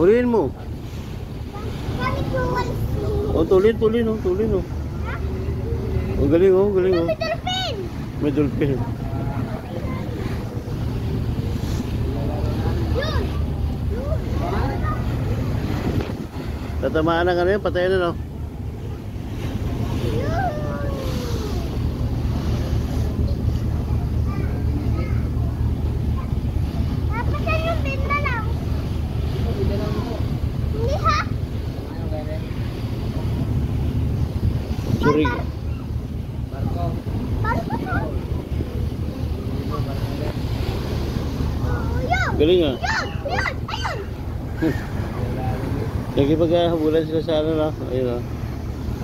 Huliin mo. Oh, tulin, tulin, oh, tulin, oh. Ang galing, oh, galing, oh. May dolphin! May dolphin. Yun! Tatamaan na ka na yun, patayin na, no? Napatan yung benda lang. Hindi ha? Sorry. Barko to. Oh, yun! Galing, ah. Yun! Yun! Ayun! Nagipaghabulan sila sa ano, no? Ayun, oh.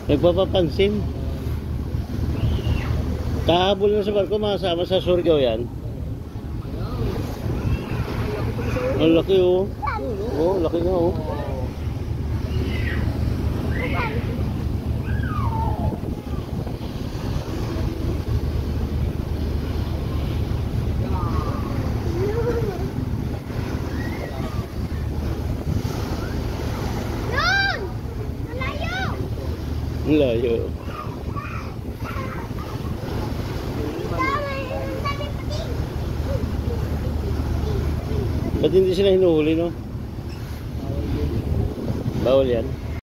Nagpapapansin. Kahabol na sa barko, makasama sa Surigao yan. Ang laki, oh. Oh, laki nga, oh. Yun! Malayo! Ang layo. Ba't hindi sila hinuhuli, no? Bawal yan.